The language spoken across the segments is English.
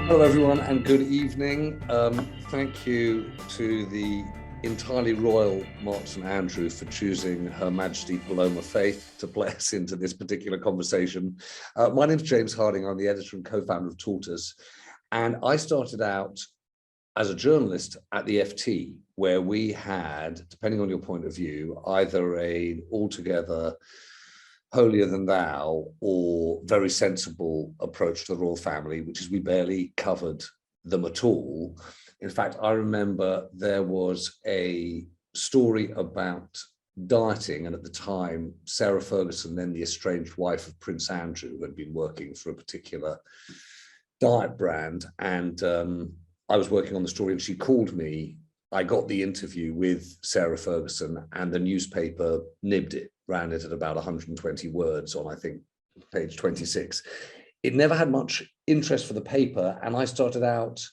Hello, everyone, and good evening. Thank you to the entirely royal Mark St Andrew for choosing Her Majesty Paloma Faith to play us into this particular conversation. My name is James Harding. I'm the editor and co-founder of Tortoise, and I started out as a journalist at the FT, where we had, depending on your point of view, either a altogether holier than thou or very sensible approach to the royal family, which is we barely covered them at all. In fact, I remember there was a story about dieting, and at the time, Sarah Ferguson, then the estranged wife of Prince Andrew, had been working for a particular diet brand, and I was working on the story, and she called me. I got the interview with Sarah Ferguson, and the newspaper nibbed it, ran it at about 120 words on, I think, page 26. It never had much interest for the paper, and I started out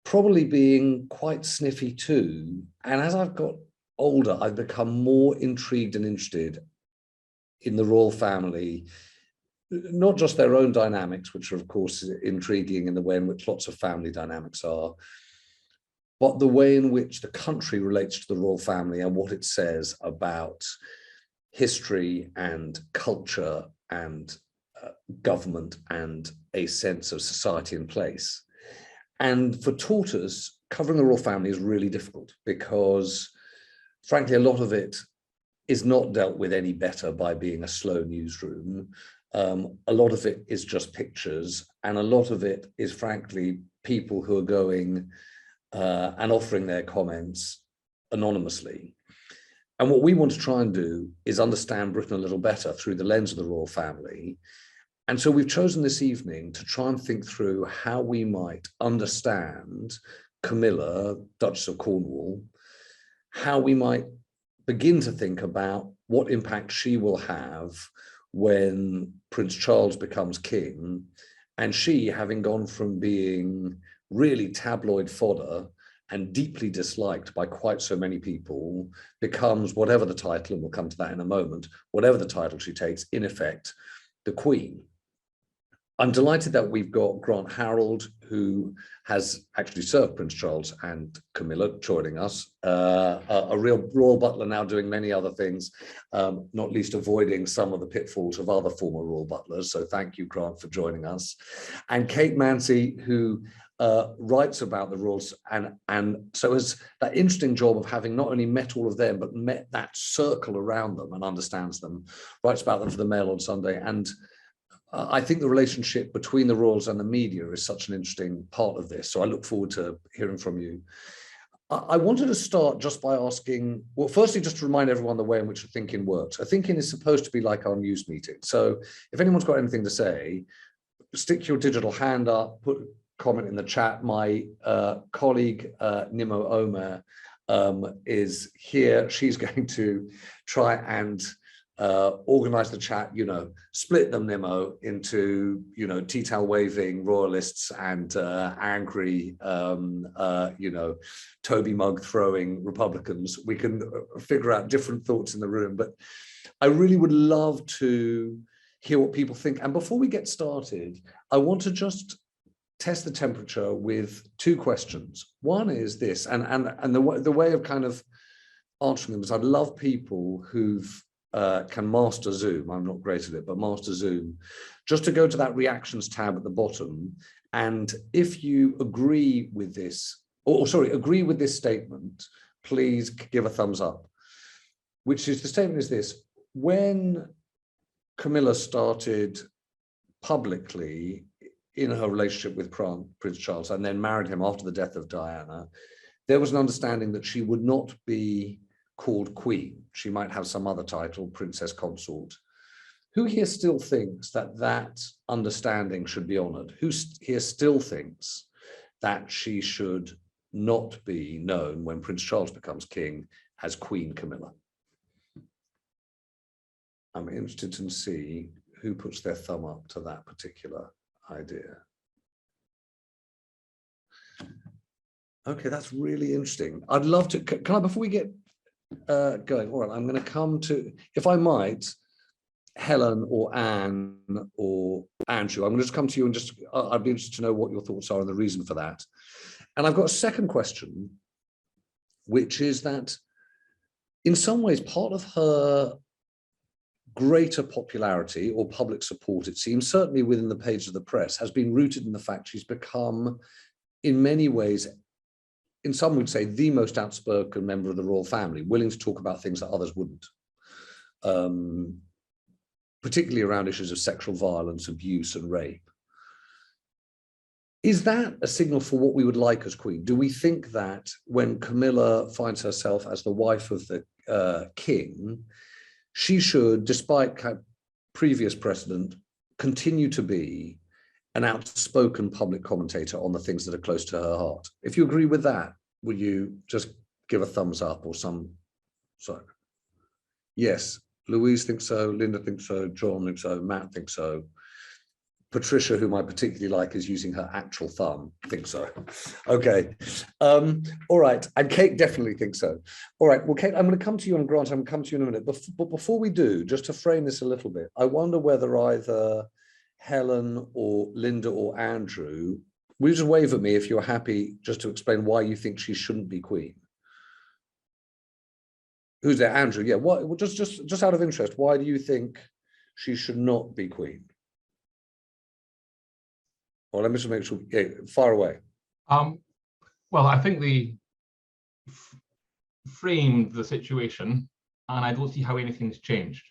probably being quite sniffy too. And as I've got older, I've become more intrigued and interested in the royal family, not just their own dynamics, which are, of course, intriguing in the way in which lots of family dynamics are, but the way in which the country relates to the royal family and what it says about history and culture and government and a sense of society in place. And for Tortoise, covering the royal family is really difficult because, frankly, a lot of it is not dealt with any better by being a slow newsroom. A lot of it is just pictures, and a lot of it is, frankly, people who are going and offering their comments anonymously. And what we want to try and do is understand Britain a little better through the lens of the royal family. And so we've chosen this evening to try and think through how we might understand Camilla, Duchess of Cornwall, how we might begin to think about what impact she will have when Prince Charles becomes king, and she, having gone from being really tabloid fodder and deeply disliked by quite so many people, becomes, whatever the title, and we'll come to that in a moment, whatever the title she takes, in effect, the Queen. I'm delighted that we've got Grant Harold, who has actually served Prince Charles and Camilla, joining us, a real royal butler now doing many other things, not least avoiding some of the pitfalls of other former royal butlers. So thank you, Grant, for joining us. And Kate Mancy, who writes about the royals and so has that interesting job of having not only met all of them, but met that circle around them and understands them, writes about them for the Mail on Sunday. And I think the relationship between the royals and the media is such an interesting part of this. So I look forward to hearing from you. I wanted to start just by asking, well, firstly, just to remind everyone the way in which a thinking works. A thinking is supposed to be like our news meeting. So if anyone's got anything to say, stick your digital hand up, put a comment in the chat. My colleague, Nimo Omer, is here. She's going to try and organize the chat, split them, Nimo, into, tea towel waving royalists and angry, Toby mug throwing Republicans. We can figure out different thoughts in the room, but I really would love to hear what people think. And before we get started, I want to just test the temperature with two questions. One is this, and the way of kind of answering them is I'd love people who've can master Zoom. I'm not great at it, but master Zoom, just to go to that reactions tab at the bottom. And if you agree with this, agree with this statement, please give a thumbs up, which is, the statement is this: when Camilla started publicly in her relationship with Prince Charles and then married him after the death of Diana, there was an understanding that she would not be called Queen. She might have some other title, Princess Consort. Who here still thinks that that understanding should be honored? Who here still thinks that she should not be known when Prince Charles becomes king as Queen Camilla? I'm interested to see who puts their thumb up to that particular idea. Okay, that's really interesting. I'd love to, can I, before we get going, all right, I'm going to come to, if I might, Helen or Anne or Andrew. I'm going to just come to you and just, I'd be interested to know what your thoughts are and the reason for that. And I've got a second question, which is that in some ways, part of her greater popularity or public support, it seems, certainly within the pages of the press, has been rooted in the fact she's become, in many ways, in some would say, the most outspoken member of the royal family, willing to talk about things that others wouldn't, particularly around issues of sexual violence, abuse, and rape. Is that a signal for what we would like as Queen? Do we think that when Camilla finds herself as the wife of the king, she should, despite previous precedent, continue to be an outspoken public commentator on the things that are close to her heart? If you agree with that, will you just give a thumbs up or some sign? Yes, Louise thinks so, Linda thinks so, John thinks so, Matt thinks so. Patricia, whom I particularly like, is using her actual thumb, thinks so. Okay, all right, and Kate definitely thinks so. All right, well, Kate, I'm going to come to you, and Grant, I'm going to come to you in a minute. But before we do, just to frame this a little bit, I wonder whether either Helen or Linda or Andrew, will you just wave at me if you're happy just to explain why you think she shouldn't be Queen? Who's there? Andrew, yeah, what, well, just out of interest, why do you think she should not be Queen? Well, let me just make sure, yeah, far away. Well, I think they framed the situation, and I don't see how anything's changed.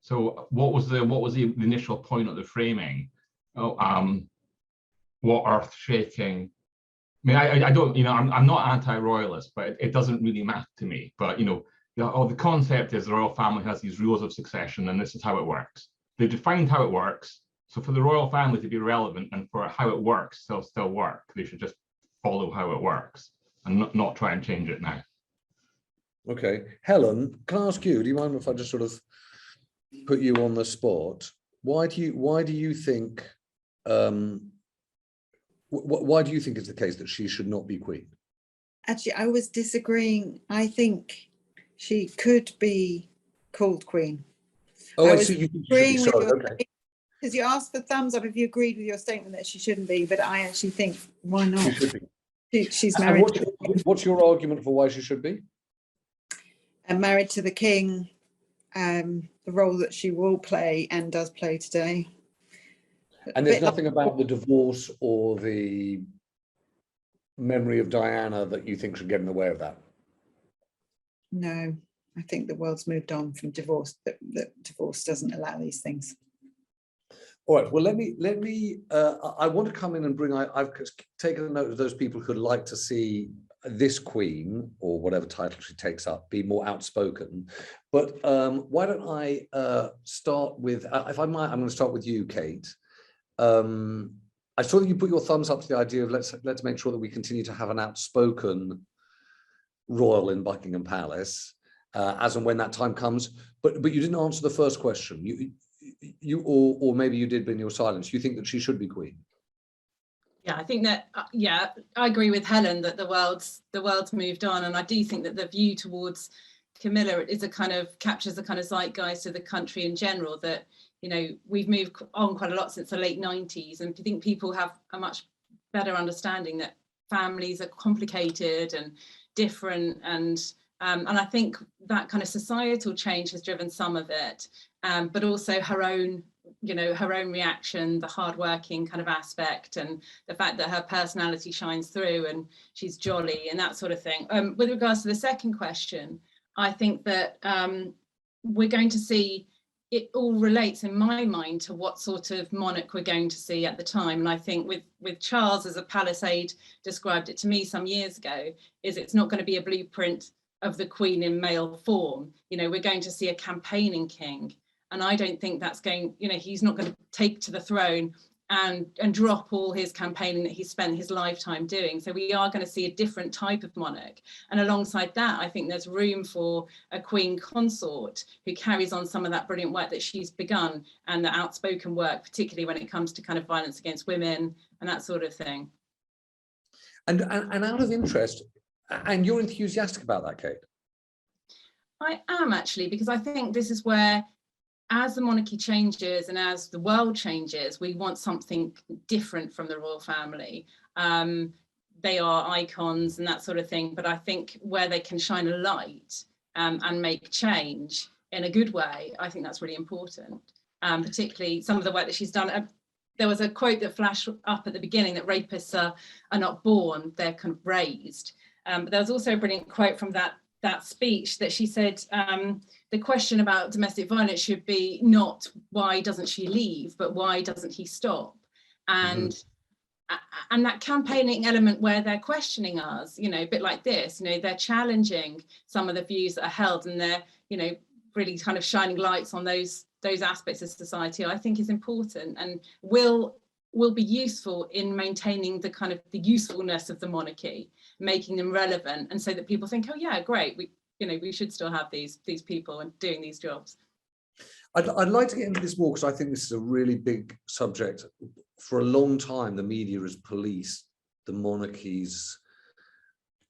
So what was the initial point of the framing? Oh, what earth-shaking? I mean, I don't, I'm not anti-royalist, but it doesn't really matter to me. But the concept is the royal family has these rules of succession, and this is how it works. They've defined how it works. So for the royal family to be relevant and for how it works, they'll still work. They should just follow how it works and not try and change it now. Okay, Helen, can I ask you? Do you mind if I just sort of put you on the spot? Why do you think? Why do you think it's the case that she should not be Queen? Actually, I was disagreeing. I think she could be called Queen. Oh, I see. You agreeing with your, okay. Because you asked for thumbs up if you agreed with your statement that she shouldn't be, but I actually think, why not? She should be. She's married. What's your argument for why she should be? And married to the king, the role that she will play and does play today. And there's nothing about the divorce or the memory of Diana that you think should get in the way of that? No, I think the world's moved on from divorce. That divorce doesn't allow these things. All right, well, let me I want to come in and bring, I've taken a note of those people who'd like to see this Queen, or whatever title she takes up, be more outspoken. But why don't I start with, if I might, I'm going to start with you, Kate. I saw that you put your thumbs up to the idea of let's make sure that we continue to have an outspoken royal in Buckingham Palace, as and when that time comes. But you didn't answer the first question. Or maybe you did, but in your silence, you think that she should be Queen? Yeah, I think that, yeah, I agree with Helen that the world's moved on, and I do think that the view towards Camilla is captures the kind of zeitgeist of the country in general, that, we've moved on quite a lot since the late 90s, and I think people have a much better understanding that families are complicated and different, and I think that kind of societal change has driven some of it, but also her own reaction, the hardworking kind of aspect, and the fact that her personality shines through and she's jolly and that sort of thing. With regards to the second question, I think that we're going to see, it all relates in my mind to what sort of monarch we're going to see at the time. And I think with Charles, as a palace aide described it to me some years ago, is it's not going to be a blueprint of the Queen in male form. We're going to see a campaigning king. And I don't think that's going, he's not going to take to the throne and drop all his campaigning that he spent his lifetime doing. So we are going to see a different type of monarch. And alongside that, I think there's room for a Queen Consort who carries on some of that brilliant work that she's begun, and the outspoken work, particularly when it comes to kind of violence against women and that sort of thing. And out of interest, and you're enthusiastic about that, Kate? I am, actually, because I think this is where as the monarchy changes and as the world changes, we want something different from the royal family. They are icons and that sort of thing, but I think where they can shine a light and make change in a good way, I think that's really important. Particularly some of the work that she's done. There was a quote that flashed up at the beginning that rapists are not born, they're kind of raised. But there was also a brilliant quote from that speech that she said, the question about domestic violence should be not why doesn't she leave, but why doesn't he stop? And and that campaigning element where they're questioning us, you know, a bit like this, you know, they're challenging some of the views that are held, and they're, you know, really kind of shining lights on those aspects of society, I think is important and will be useful in maintaining the kind of the usefulness of the monarchy, making them relevant, and so that people think, oh yeah, great, we should still have these people and doing these jobs. I'd like to get into this more because I think this is a really big subject. For a long time, the media has policed the monarchy's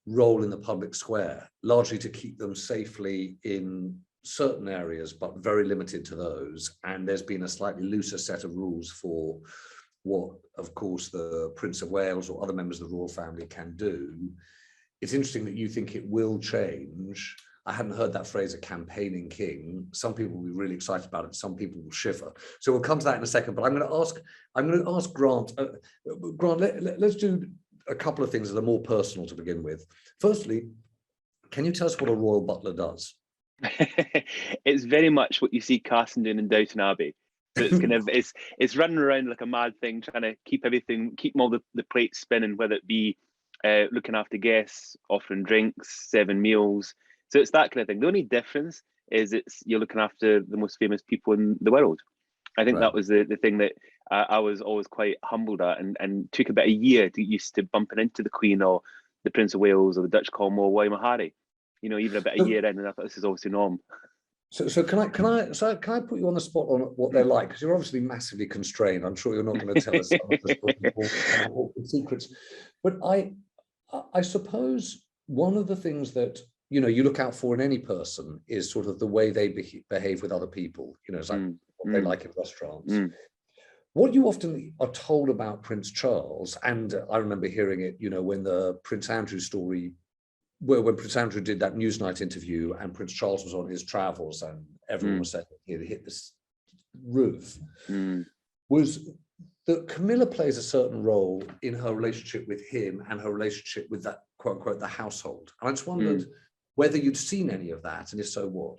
role in the public square, largely to keep them safely in certain areas, but very limited to those. And there's been a slightly looser set of rules for what, of course, the Prince of Wales or other members of the royal family can do. It's interesting that you think it will change. I hadn't heard that phrase, a campaigning king. Some people will be really excited about it. Some people will shiver. So we'll come to that in a second. But I'm going to ask Grant. Grant, let's do a couple of things that are more personal to begin with. Firstly, can you tell us what a royal butler does? It's very much what you see Carson doing in Downton Abbey. So it's kind of it's running around like a mad thing, trying to keep all the plates spinning, whether it be looking after guests, offering drinks, serving meals. So it's that kind of thing. The only difference is you're looking after the most famous people in the world. I think that was the thing that I was always quite humbled at, and took about a year to get used to bumping into the Queen or the Prince of Wales or the Duchess of Cornwall or William Harry. You know, even about a year in, and I thought this is obviously norm. So can I put you on the spot on what they're like? Because you're obviously massively constrained. I'm sure you're not going to tell us some of the awkward secrets. But I suppose one of the things that you look out for in any person is sort of the way they behave with other people. You know, it's like what they like in restaurants. What you often are told about Prince Charles, and I remember hearing it, when the Prince Andrew story, when Prince Andrew did that Newsnight interview and Prince Charles was on his travels and everyone was saying he had hit this roof, was that Camilla plays a certain role in her relationship with him and her relationship with that, quote unquote, the household. And I just wondered whether you'd seen any of that, and if so, what?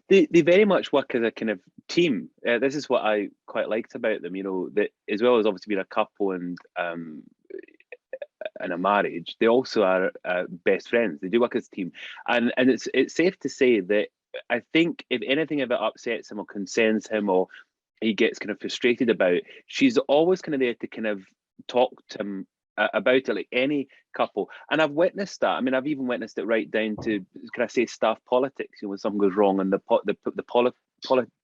They very much work as a kind of team. This is what I quite liked about them, that as well as obviously being a couple and a marriage, they also are best friends. They do work as a team, and it's safe to say that I think if anything ever upsets him or concerns him or he gets kind of frustrated about, she's always kind of there to kind of talk to him about it, like any couple. And I've witnessed that. I mean, I've even witnessed it right down to, can I say, staff politics, when something goes wrong on the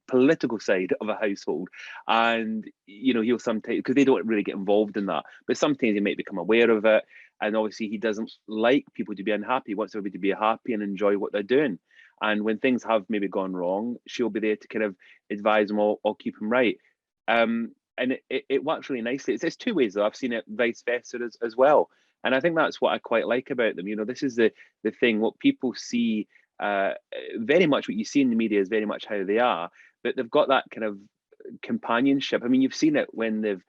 political side of a household, and he'll sometimes, because they don't really get involved in that, but sometimes he might become aware of it, and obviously he doesn't like people to be unhappy. He wants everybody to be happy and enjoy what they're doing, and when things have maybe gone wrong, she'll be there to kind of advise them or keep them right. And it works really nicely. It's two ways though. I've seen it vice versa as well, and I think that's what I quite like about them. This is the thing, what people see, very much what you see in the media is very much how they are, but they've got that kind of companionship. I mean, you've seen it when they've,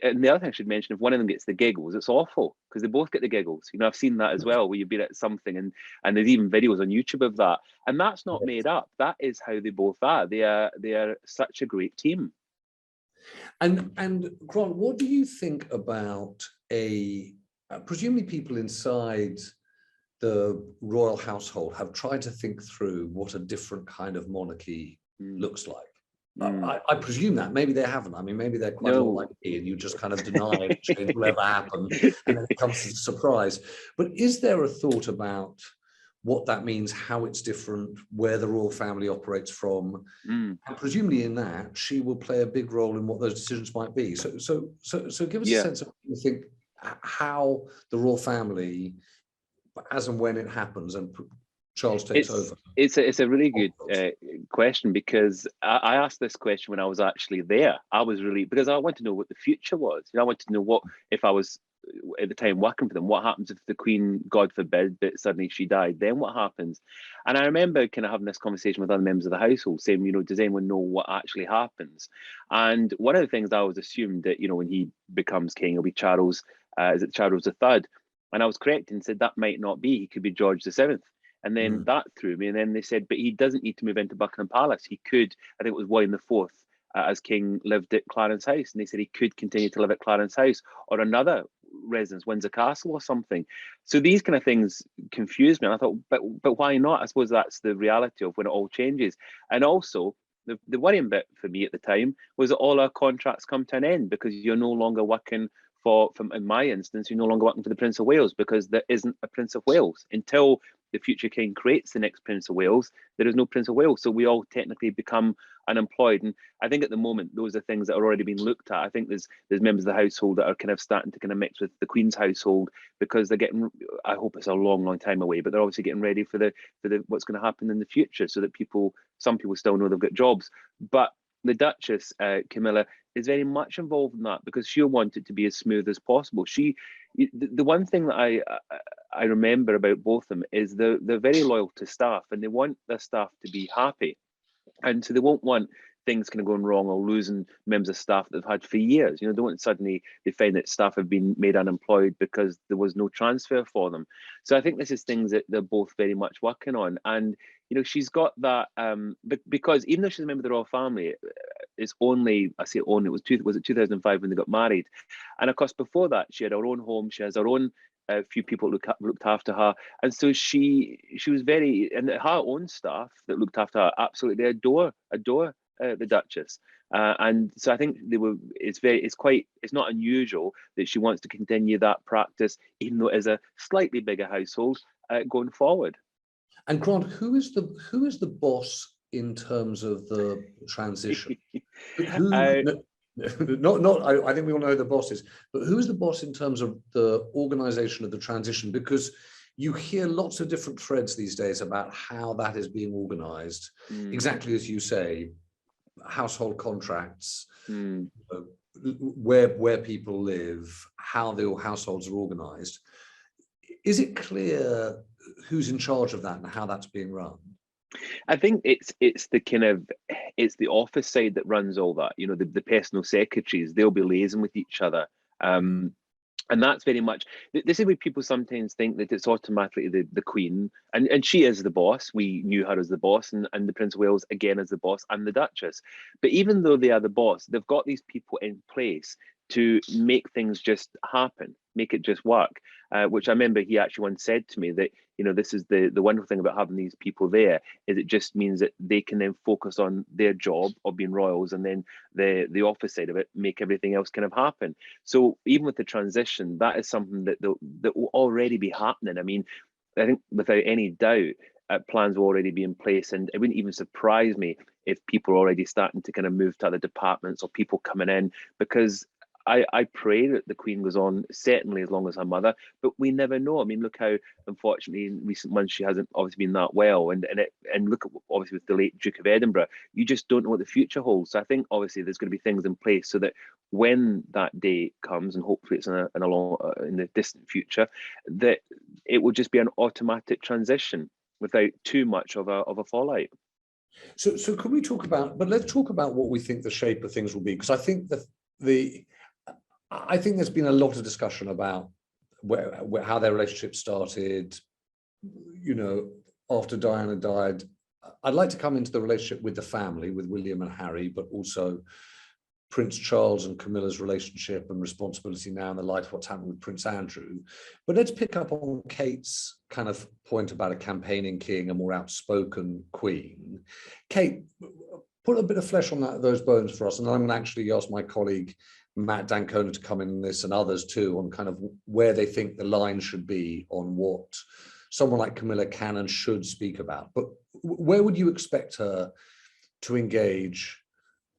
and the other thing I should mention, if one of them gets the giggles, it's awful because they both get the giggles. I've seen that as well, where you've been at something and there's even videos on YouTube of that, and that's not made up. That is how they both are. They are such a great team. And Grant, what do you think about presumably people inside the royal household have tried to think through what a different kind of monarchy looks like? I presume that maybe they haven't. I mean, maybe they're quite a lot like me, and you just kind of deny it, change will ever happen, and then it comes as a surprise. But is there a thought about what that means, how it's different, where the royal family operates from, and presumably in that she will play a big role in what those decisions might be. So give us a sense of what you think, how the royal family, as and when it happens, and Charles takes over? It's a really good question, because I asked this question when I was actually there. I was really, because I wanted to know what the future was. I wanted to know what, if I was at the time working for them, what happens if the Queen, God forbid, but suddenly she died, then what happens? And I remember kind of having this conversation with other members of the household saying, does anyone know what actually happens? And one of the things I always assumed that, when he becomes king, it'll be Charles, is it Charles III? And I was correct and said that might not be, he could be George VII. And then that threw me. And then they said, but he doesn't need to move into Buckingham Palace. He could, I think it was William IV, as king, lived at Clarence House. And they said he could continue to live at Clarence House or another residence, Windsor Castle or something. So these kind of things confused me. And I thought, but why not? I suppose that's the reality of when it all changes. And also, the worrying bit for me at the time was that all our contracts come to an end, because you're no longer working in my instance, you're no longer working for the Prince of Wales, because there isn't a Prince of Wales. Until the future king creates the next Prince of Wales, there is no Prince of Wales. So we all technically become unemployed. And I think at the moment, those are things that are already being looked at. I think there's members of the household that are kind of starting to kind of mix with the Queen's household, because they're getting, I hope it's a long, long time away, but they're obviously getting ready for the what's going to happen in the future, so that some people still know they've got jobs. But the Duchess, Camilla, is very much involved in that, because she'll want it to be as smooth as possible. The one thing that I remember about both of them is they're very loyal to staff, and they want their staff to be happy. And so they won't want things kind of going wrong or losing members of staff that they've had for years. They won't suddenly they find that staff have been made unemployed because there was no transfer for them. So I think this is things that they're both very much working on. And she's got that because even though she's a member of the royal family, it's only, I say only, was it 2005 when they got married? And of course, before that, she had her own home, she has her own few people looked after her, and so she was very, and her own staff that looked after her absolutely adore the Duchess, and so I think it's not unusual that she wants to continue that practice, even though it is a slightly bigger household going forward. And Grant, who is the boss in terms of the transition? I think we all know who the boss is, but who is the boss in terms of the organization of the transition? Because you hear lots of different threads these days about how that is being organized. Exactly as you say, household contracts, where people live, how the households are organized. Is it clear who's in charge of that and how that's being run? I think it's the office side that runs all that. The personal secretaries, they'll be liaising with each other, and that's very much. This is where people sometimes think that it's automatically the Queen, and she is the boss. We knew her as the boss, and the Prince of Wales again as the boss, and the Duchess. But even though they are the boss, they've got these people in place to make things just happen, make it just work. Which I remember he actually once said to me that, this is the wonderful thing about having these people there, is it just means that they can then focus on their job of being royals, and then the office side of it make everything else kind of happen. So even with the transition, that is something that will already be happening. I mean, I think without any doubt, plans will already be in place, and it wouldn't even surprise me if people are already starting to kind of move to other departments or people coming in, because I pray that the Queen goes on certainly as long as her mother, but we never know. I mean, look how unfortunately in recent months she hasn't obviously been that well, and look at obviously with the late Duke of Edinburgh, you just don't know what the future holds. So I think obviously there's going to be things in place so that when that day comes, and hopefully it's in the distant future, that it will just be an automatic transition without too much of a fallout. So can we talk about? But let's talk about what we think the shape of things will be, because I think that I think there's been a lot of discussion about how their relationship started, after Diana died. I'd like to come into the relationship with the family, with William and Harry, but also Prince Charles and Camilla's relationship and responsibility now in the light of what's happened with Prince Andrew. But let's pick up on Kate's kind of point about a campaigning king, a more outspoken queen. Kate, put a bit of flesh on those bones for us, and I'm going to actually ask my colleague Matt Dancona to come in on this, and others too, on kind of where they think the line should be on what someone like Camilla can and should speak about. But where would you expect her to engage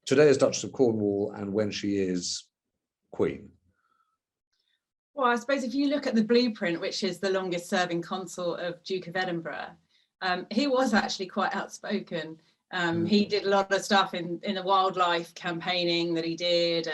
today as Duchess of Cornwall and when she is Queen? Well, I suppose if you look at the blueprint, which is the longest serving consort of Duke of Edinburgh, He was actually quite outspoken. He did a lot of stuff in the wildlife campaigning that he did.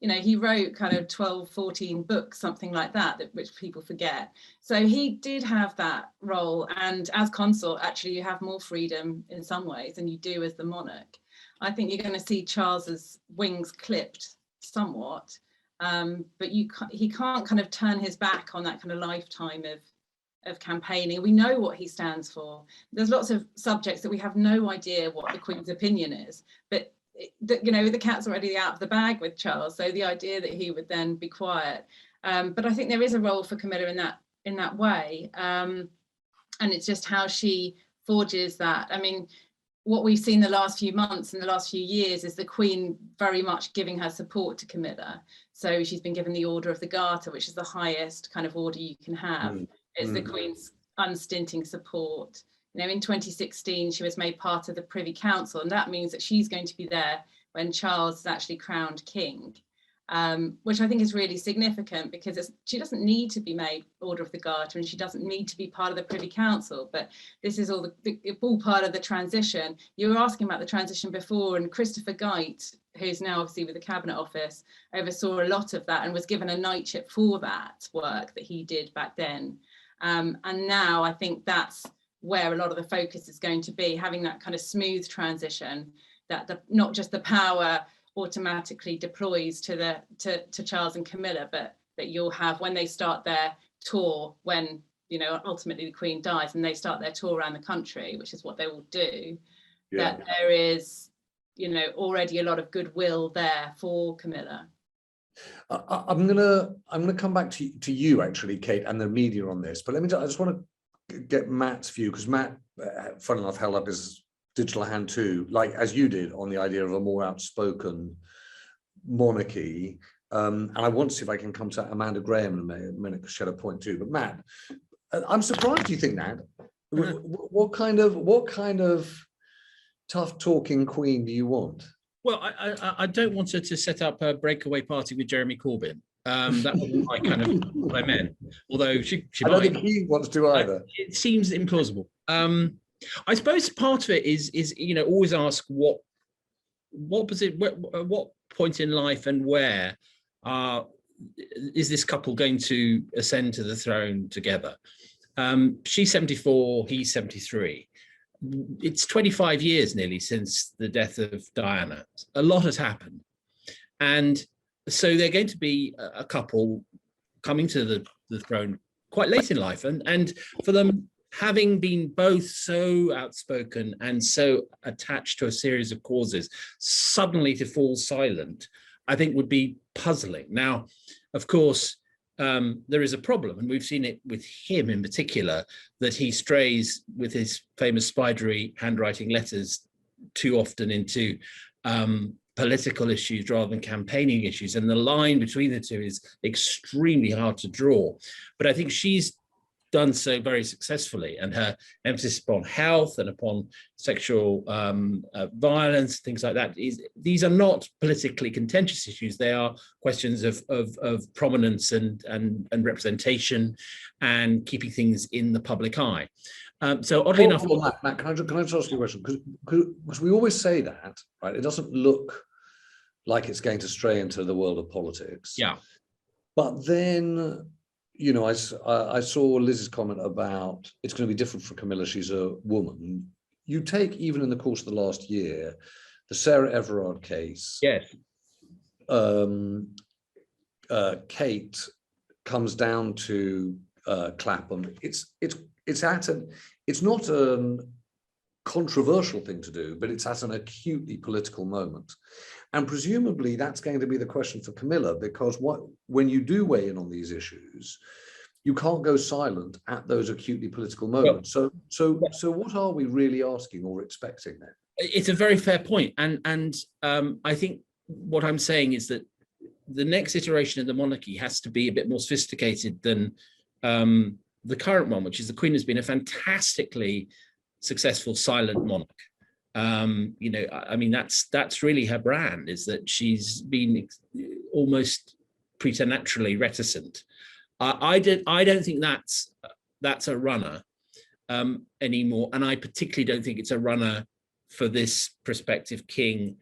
You know, he wrote kind of 12, 14 books, something like that, which people forget. So he did have that role. And as consort, actually, you have more freedom in some ways than you do as the monarch. I think you're going to see Charles's wings clipped somewhat, but he can't kind of turn his back on that kind of lifetime of campaigning. We know what he stands for. There's lots of subjects that we have no idea what the Queen's opinion is, but you know, the cat's already out of the bag with Charles, so the idea that he would then be quiet. But I think there is a role for Camilla in that way, and it's just how she forges that. I mean, what we've seen the last few months and the last few years is the Queen very much giving her support to Camilla. So she's been given the Order of the Garter, which is the highest kind of order you can have. It's the Queen's unstinting support. You know, in 2016, she was made part of the Privy Council, and that means that she's going to be there when Charles is actually crowned king, which I think is really significant, because she doesn't need to be made Order of the Garter, and she doesn't need to be part of the Privy Council, but this is all part of the transition. You were asking about the transition before, and Christopher Geit, who's now obviously with the Cabinet Office, oversaw a lot of that and was given a knightship for that work that he did back then. And now I think that's where a lot of the focus is going to be, having that kind of smooth transition, that not just the power automatically deploys to Charles and Camilla, but that you'll have, when they start their tour, when, you know, ultimately the Queen dies and they start their tour around the country, which is what they will do, that there is, you know, already a lot of goodwill there for Camilla. I'm gonna come back to you actually, Kate, and the media on this. But I just want to get Matt's view, because Matt, funnily enough, held up his digital hand too, like as you did, on the idea of a more outspoken monarchy. And I want to see if I can come to Amanda Graham in a minute, because she had a point too. But Matt, I'm surprised you think that. What kind of tough talking Queen do you want? Well, I don't want her to set up a breakaway party with Jeremy Corbyn. That wasn't my kind of what I meant. Although she I don't think he wants to either. It seems implausible. I suppose part of it is you know, always ask what point in life and where is this couple going to ascend to the throne together? She's 74, he's 73. It's 25 years nearly since the death of Diana. A lot has happened. And so they're going to be a couple coming to the throne quite late in life. And for them, having been both so outspoken and so attached to a series of causes, suddenly to fall silent, I think would be puzzling. Now, of course, there is a problem, and we've seen it with him in particular, that he strays with his famous spidery handwriting letters too often into political issues rather than campaigning issues, and the line between the two is extremely hard to draw. But I think she's done so very successfully, and her emphasis upon health and upon sexual violence, things like that, these are not politically contentious issues. They are questions of prominence and representation and keeping things in the public eye. So oddly enough, Matt, can I just ask you a question? Because we always say that, right? It doesn't look like it's going to stray into the world of politics. Yeah. But then, you know, I saw Liz's comment about it's going to be different for Camilla. She's a woman. You take, even in the course of the last year, the Sarah Everard case. Yes. Kate comes down to Clapham. It's not a controversial thing to do, but it's at an acutely political moment. And presumably that's going to be the question for Camilla, because when you do weigh in on these issues, you can't go silent at those acutely political moments. Well, so what are we really asking or expecting then? It's a very fair point. And I think what I'm saying is that the next iteration of the monarchy has to be a bit more sophisticated than the current one, which is the Queen has been a fantastically successful silent monarch. You know, I mean, that's really her brand, is that she's been almost preternaturally reticent. I don't think that's a runner. anymore. And I particularly don't think it's a runner for this prospective king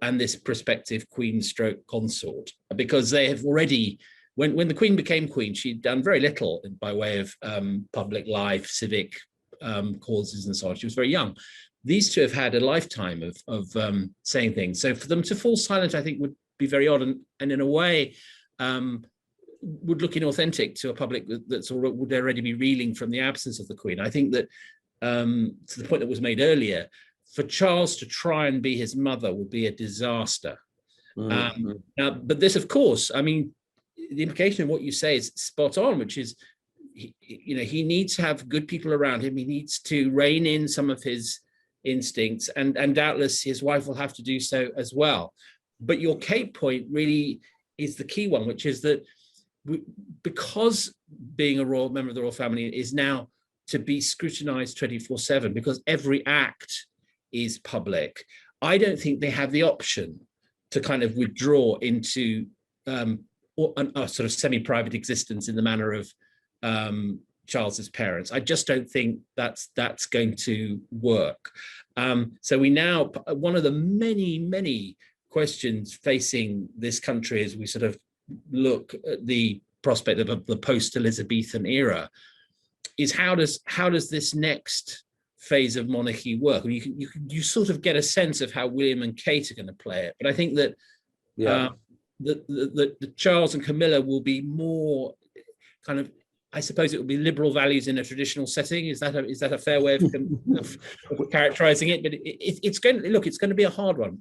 and this prospective queen stroke consort, because they have already, when the queen became queen, she'd done very little by way of public life, civic causes and so on. She was very young. These two have had a lifetime of saying things. So for them to fall silent, I think, would be very odd, and in a way would look inauthentic to a public that's would already be reeling from the absence of the queen. I think that to the point that was made earlier, for Charles to try and be his mother would be a disaster. Now, but this, of course, I mean, the implication of what you say is spot on, which is, he needs to have good people around him. He needs to rein in some of his instincts, and doubtless his wife will have to do so as well. But your Kate point really is the key one, which is that because being a royal member of the royal family is now to be scrutinized 24/7, because every act is public, I don't think they have the option to kind of withdraw into a sort of semi-private existence in the manner of Charles's parents. I just don't think that's going to work. So we now, one of the many questions facing this country as we sort of look at the prospect of the post-Elizabethan era is how does this next phase of monarchy work? I mean, you sort of get a sense of how William and Kate are going to play it, but I think that the Charles and Camilla will be more kind of, I suppose it will be liberal values in a traditional setting. Is that a fair way of characterizing it? But it's going to be a hard one.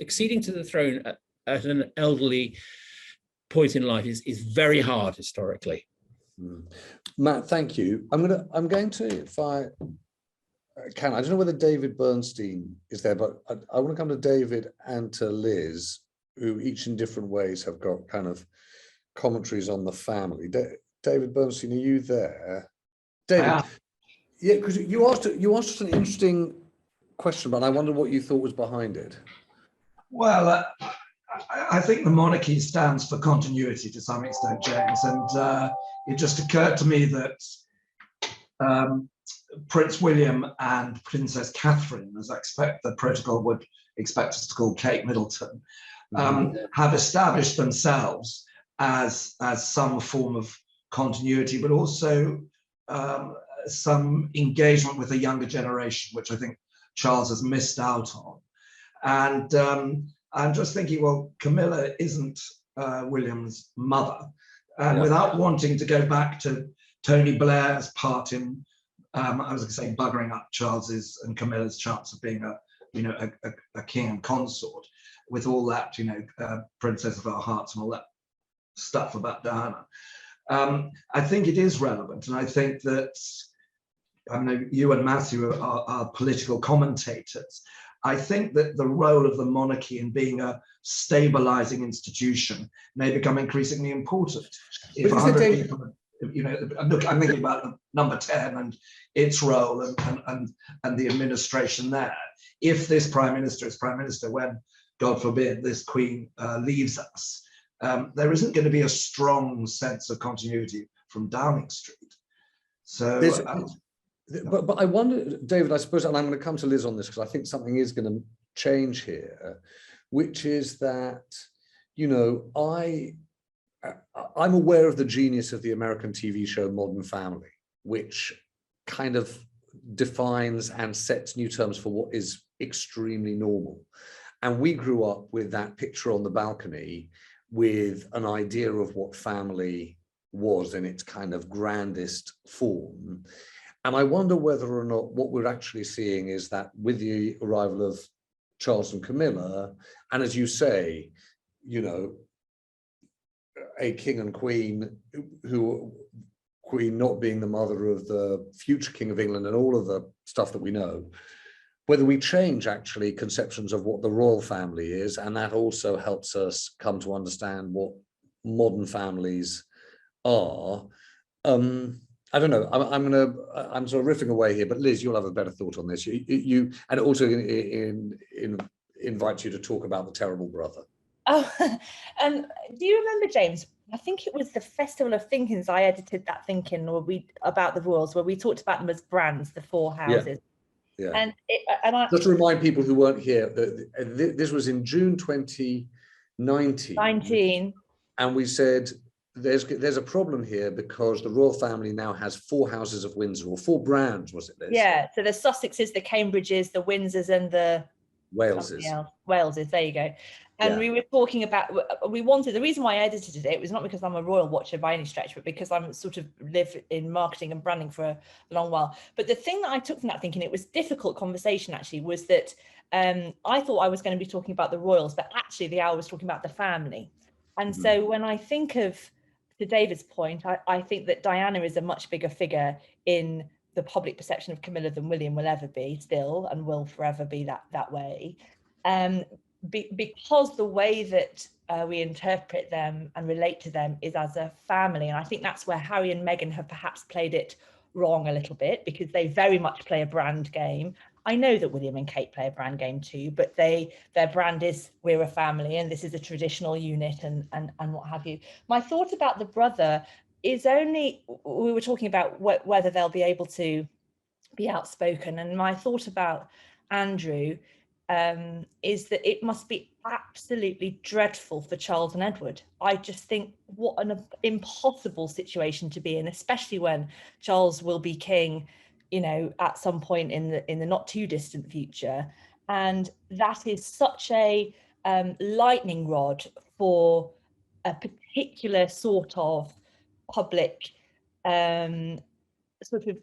Acceding to the throne at an elderly point in life is very hard historically. Matt, thank you. I'm going to, if I can, I don't know whether David Bernstein is there, but I want to come to David and to Liz, who each in different ways have got kind of commentaries on the family. David Bernstein, are you there? David, yeah, because you asked us an interesting question, but I wondered what you thought was behind it. Well, I think the monarchy stands for continuity to some extent, James, and it just occurred to me that Prince William and Princess Catherine, as I expect the protocol would expect us to call Kate Middleton, have established themselves as some form of continuity, but also some engagement with a younger generation, which I think Charles has missed out on. And I'm just thinking, well, Camilla isn't William's mother, and without wanting to go back to Tony Blair's part in, I was going to say, buggering up Charles's and Camilla's chance of being a king and consort, with all that, princess of our hearts and all that stuff about Diana. I think it is relevant, and I think that, I know you and Matthew are political commentators. I think that the role of the monarchy in being a stabilizing institution may become increasingly important. If 100 people, look, I'm thinking about number 10 and its role and the administration there. If this prime minister is prime minister when, God forbid, this queen leaves us, there isn't going to be a strong sense of continuity from Downing Street. So. But I wonder, David, I suppose, and I'm going to come to Liz on this because I think something is going to change here, which is that, I'm aware of the genius of the American TV show Modern Family, which kind of defines and sets new terms for what is extremely normal. And we grew up with that picture on the balcony with an idea of what family was in its kind of grandest form. And I wonder whether or not what we're actually seeing is that with the arrival of Charles and Camilla, and as you say, a king and queen, queen not being the mother of the future king of England and all of the stuff that we know, whether we change actually conceptions of what the royal family is, and that also helps us come to understand what modern families are. I don't know. I'm sort of riffing away here, but Liz, you'll have a better thought on this. You and also invite you to talk about the terrible brother. Oh, do you remember, James, I think it was the Festival of Thinkings. I edited that thinking, about the royals, where we talked about them as brands, the four houses. Yeah. And just to remind people who weren't here, this was in June 2019. And we said there's a problem here because the royal family now has 4 houses of Windsor, or 4 brands, was it, Liz? Yeah, so the Sussexes, the Cambridges, the Windsors, and the Waleses, there you go. And we were talking about, the reason why I edited it was not because I'm a royal watcher by any stretch, but because I'm sort of live in marketing and branding for a long while. But the thing that I took from that thinking, it was difficult conversation actually, was that I thought I was going to be talking about the royals, but actually the hour was talking about the family. And so when I think of, to David's point, I think that Diana is a much bigger figure in the public perception of Camilla than William will ever be still, and will forever be that way. Because the way that we interpret them and relate to them is as a family. And I think that's where Harry and Meghan have perhaps played it wrong a little bit, because they very much play a brand game. I know that William and Kate play a brand game too, but their brand is, we're a family and this is a traditional unit and what have you. My thought about the brother is only, we were talking about whether they'll be able to be outspoken, and my thought about Andrew is that it must be absolutely dreadful for Charles and Edward. I just think what an impossible situation to be in, especially when Charles will be king, you know, at some point in the not too distant future, and that is such a lightning rod for a particular sort of public sort of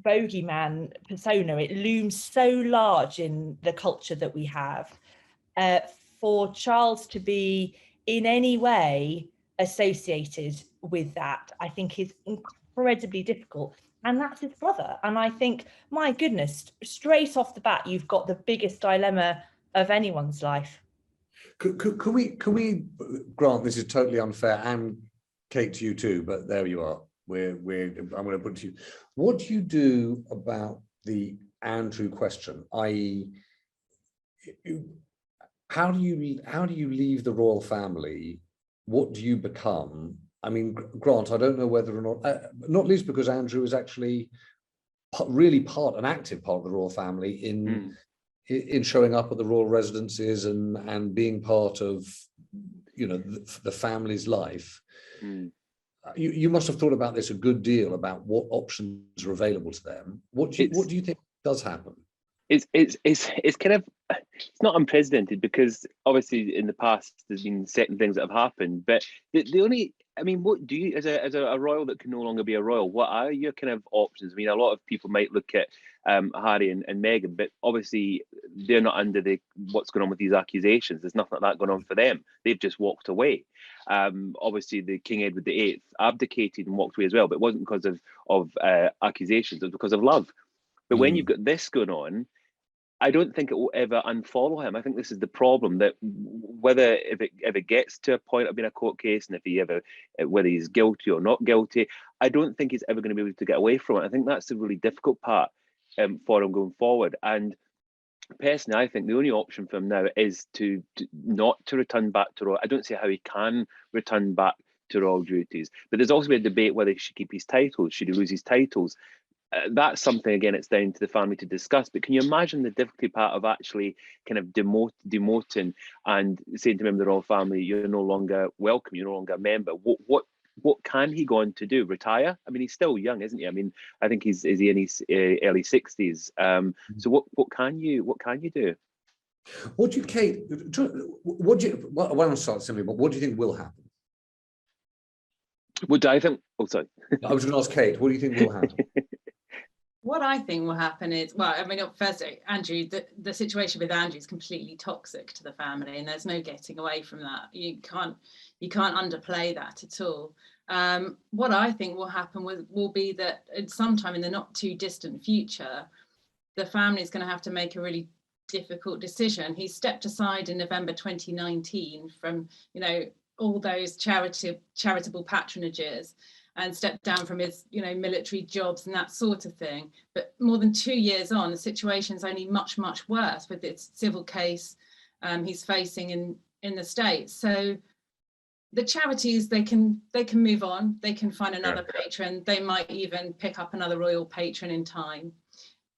bogeyman persona. It looms so large in the culture that we have. For Charles to be in any way associated with that, I think is incredibly difficult. And that's his brother. And I think, my goodness, straight off the bat, you've got the biggest dilemma of anyone's life. Can we grant this is totally unfair, and Kate, to you too, but there you are. I'm going to put to you, what do you do about the Andrew question, i.e., how do you leave the royal family? What do you become? I mean, Grant, I don't know whether or not least because Andrew is actually really an active part of the royal family in showing up at the royal residences and being part of, you know, the family's life. You must have thought about this a good deal, about what options are available to them. What do you think does happen? It's kind of, it's not unprecedented, because obviously in the past there's been certain things that have happened, but the only, I mean, what do you, as a royal that can no longer be a royal, what are your kind of options? I mean, a lot of people might look at Harry and Meghan, but obviously they're not under what's going on with these accusations. There's nothing like that going on for them. They've just walked away. Obviously the King Edward VIII abdicated and walked away as well, but it wasn't because of accusations, it was because of love. But when you've got this going on, I don't think it will ever unfollow him. I think this is the problem, that whether if it gets to a point of being a court case, and whether he's guilty or not guilty, I don't think he's ever going to be able to get away from it. I think that's the really difficult part for him going forward. And personally, I think the only option for him now is to not to return back to royal. I don't see how he can return back to royal duties. But there's also been a debate whether he should keep his titles, should he lose his titles. That's something, again, it's down to the family to discuss. But can you imagine the difficulty part of actually kind of demoting and saying to a member of the royal family, you're no longer welcome, you're no longer a member? What can he go on to do? Retire? I mean, he's still young, isn't he? I mean, I think is he in his early 60s. So what can you do? What do you, Kate? What do you? Well, I want to start simply, but what do you think will happen? What do I think? Oh, sorry. I was going to ask Kate. What do you think will happen? What I think will happen is, well, I mean, firstly, Andrew, the situation with Andrew is completely toxic to the family, and there's no getting away from that. You can't underplay that at all. What I think will happen will be that sometime in the not too distant future, the family is going to have to make a really difficult decision. He stepped aside in November 2019 from, you know, all those charitable patronages, and stepped down from his, you know, military jobs and that sort of thing. But more than 2 years on, the situation's only much, much worse with its civil case he's facing in the States. So the charities, they can move on, they can find another patron, they might even pick up another royal patron in time.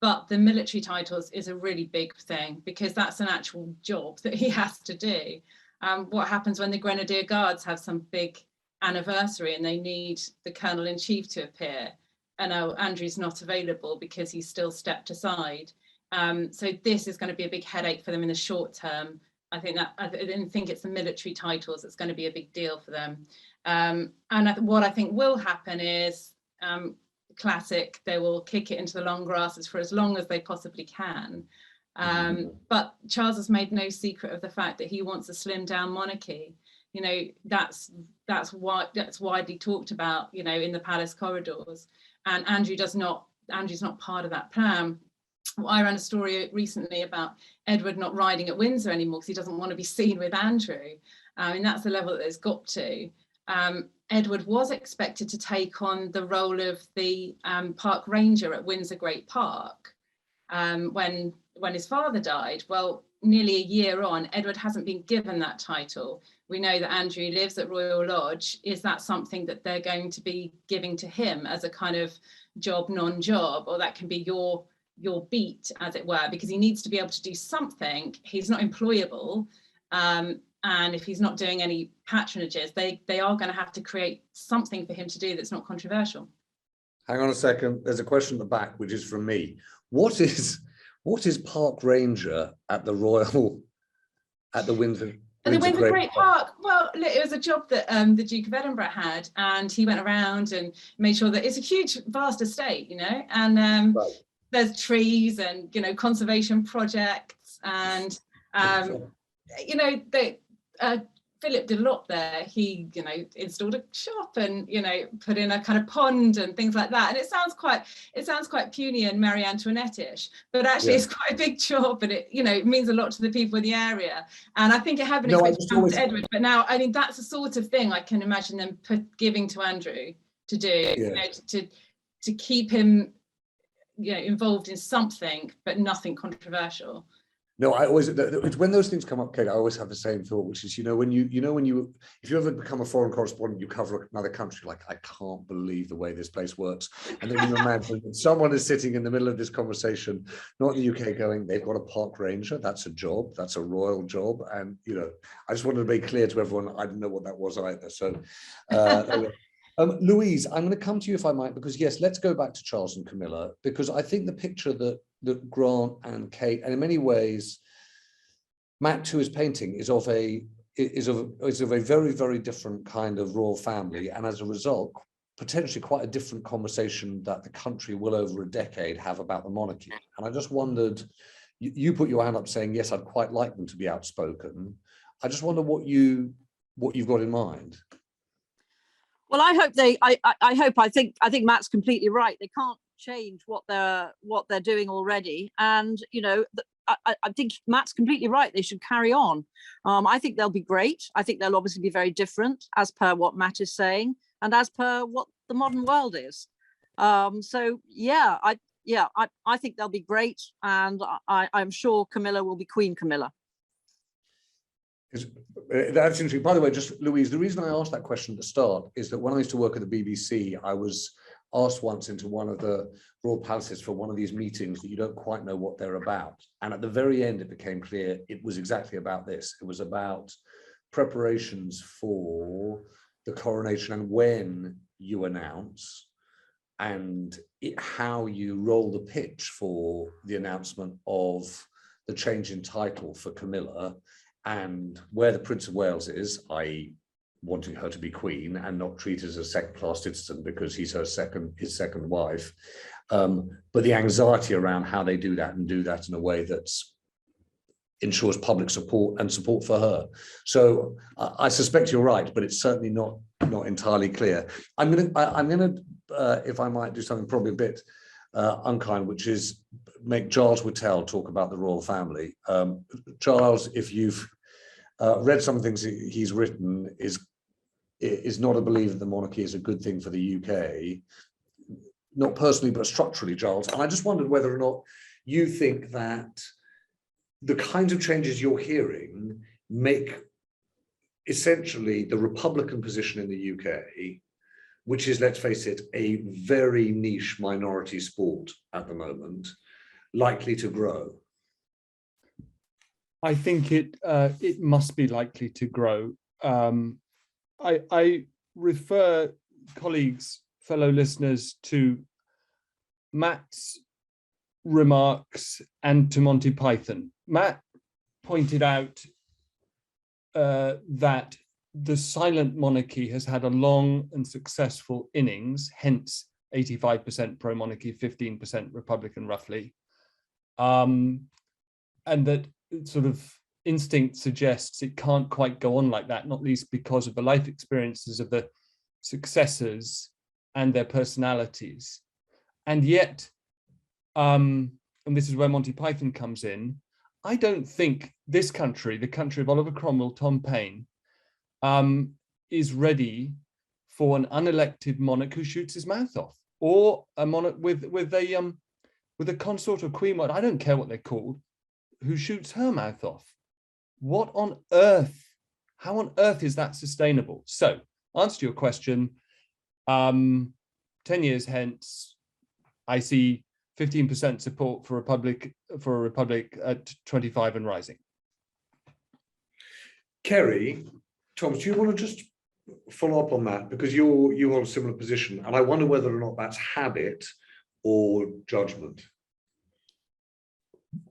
But the military titles is a really big thing, because that's an actual job that he has to do. What happens when the Grenadier Guards have some big anniversary and they need the Colonel-in-Chief to appear? And Andrew's not available because he's still stepped aside. So this is going to be a big headache for them in the short term. I didn't think it's the military titles that's going to be a big deal for them. And what I think will happen is classic, they will kick it into the long grasses for as long as they possibly can. But Charles has made no secret of the fact that he wants a slimmed down monarchy. You know, that's widely talked about, you know, in the palace corridors. And Andrew's not part of that plan. I ran a story recently about Edward not riding at Windsor anymore because he doesn't want to be seen with Andrew. And that's the level that it's got to. Edward was expected to take on the role of the park ranger at Windsor Great Park when his father died. Well, nearly a year on, Edward hasn't been given that title. We know that Andrew lives at Royal Lodge. Is that something that they're going to be giving to him as a kind of job, non-job, or that can be your beat, as it were, because he needs to be able to do something. He's not employable. And if he's not doing any patronages, they are going to have to create something for him to do that's not controversial. Hang on a second. There's a question at the back, which is from me. What is park ranger at the Windsor? And the Windsor Great Park, well, it was a job that the Duke of Edinburgh had, and he went around and made sure that it's a huge, vast estate, you know, and right. There's trees and, you know, conservation projects, and you know, Philip did a lot there. He, you know, installed a shop and, you know, put in a kind of pond and things like that. And it sounds quite puny and Marie Antoinette-ish, but actually it's quite a big job, and it, you know, it means a lot to the people in the area. And I think it had been expected to Edward, but now, I mean, that's the sort of thing I can imagine them giving to Andrew to do, you know, to keep him, you know, involved in something, but nothing controversial. No, it's when those things come up, Kate, I always have the same thought, which is, if you ever become a foreign correspondent, you cover another country, like, I can't believe the way this place works. And then you imagine that someone is sitting in the middle of this conversation, not in the UK, going, they've got a park ranger, that's a job, that's a royal job. And, you know, I just wanted to make clear to everyone, I didn't know what that was either. So, Louise, I'm going to come to you if I might, because yes, let's go back to Charles and Camilla, because I think the picture that Grant and Kate, and in many ways, Matt too is painting, is of a very, very different kind of royal family, and as a result, potentially quite a different conversation that the country will over a decade have about the monarchy. And I just wondered, you put your hand up saying, yes, I'd quite like them to be outspoken. I just wonder what you've got in mind. Well, I think Matt's completely right. They can't change what they're doing already, and you know, I think Matt's completely right. They should carry on. I think they'll be great. I think they'll obviously be very different, as per what Matt is saying, and as per what the modern world is. So yeah, I think they'll be great, and I'm sure Camilla will be Queen Camilla. That's interesting. By the way, just Louise, the reason I asked that question at the start is that when I used to work at the BBC, I was asked once into one of the royal palaces for one of these meetings that you don't quite know what they're about. And at the very end, it became clear it was exactly about this. It was about preparations for the coronation and when you announce, and how you roll the pitch for the announcement of the change in title for Camilla, and where the Prince of Wales is, i.e. wanting her to be queen and not treated as a second-class citizen because he's his second wife, but the anxiety around how they do that, and do that in a way that ensures public support and support for her. So I suspect you're right, but it's certainly not entirely clear. I'm gonna if I might do something probably a bit unkind, which is make Giles Whittell talk about the royal family. Giles, if you've read some things he's written, is not a believer that the monarchy is a good thing for the UK, not personally, but structurally, Giles. And I just wondered whether or not you think that the kinds of changes you're hearing make essentially the Republican position in the UK, which is, let's face it, a very niche minority sport at the moment, likely to grow? I think it must be likely to grow. I refer colleagues, fellow listeners, to Matt's remarks and to Monty Python. Matt pointed out that the silent monarchy has had a long and successful innings, hence 85% pro-monarchy, 15% Republican roughly. And that sort of instinct suggests it can't quite go on like that, not least because of the life experiences of the successors and their personalities. And yet, and this is where Monty Python comes in, I don't think this country, the country of Oliver Cromwell, Tom Paine, is ready for an unelected monarch who shoots his mouth off, or a monarch with a consort or queen, I don't care what they're called, who shoots her mouth off. What on earth, how on earth is that sustainable? So, answer to your question, 10 years hence, I see 15% support for a republic at 25 and rising. Kerry, Thomas, do you want to just follow up on that? Because you're on a similar position, and I wonder whether or not that's habit or judgment.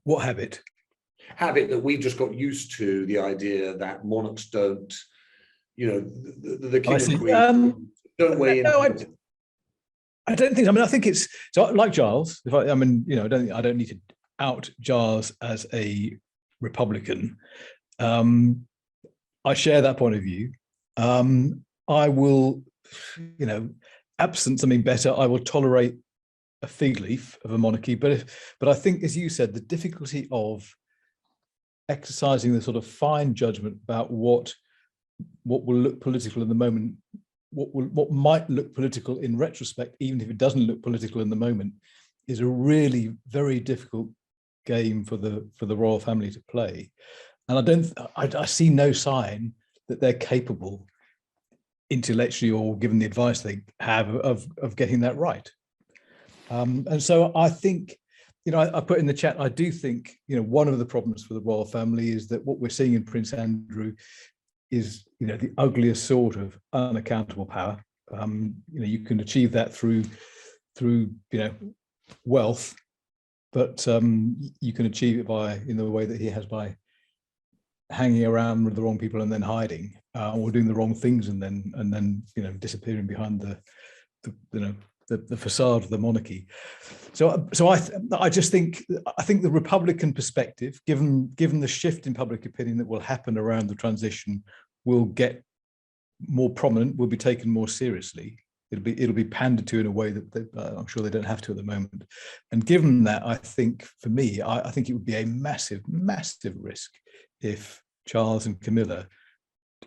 What habit? Habit that we've just got used to, the idea that monarchs don't, the king and queen don't weigh in. No, I don't think. I mean, I think it's so like Giles. I don't need to out Giles as a Republican. I share that point of view. I will, absent something better, I will tolerate a fig leaf of a monarchy. But I think, as you said, the difficulty of exercising the sort of fine judgment about what will look political in the moment, what might look political in retrospect, even if it doesn't look political in the moment, is a really very difficult game for the royal family to play. And I see no sign that they're capable intellectually, or given the advice they have, of getting that right. And so I think, I put in the chat, I do think, one of the problems for the royal family is that what we're seeing in Prince Andrew is, the ugliest sort of unaccountable power. You can achieve that through wealth, but you can achieve it in the way that he has, by hanging around with the wrong people and then hiding, or doing the wrong things and then disappearing behind the facade of the monarchy. So I just think the Republican perspective, given the shift in public opinion that will happen around the transition, will get more prominent, will be taken more seriously. It'll be pandered to in a way that I'm sure they don't have to at the moment. And given that, I think, for me, I think it would be a massive, massive risk if Charles and Camilla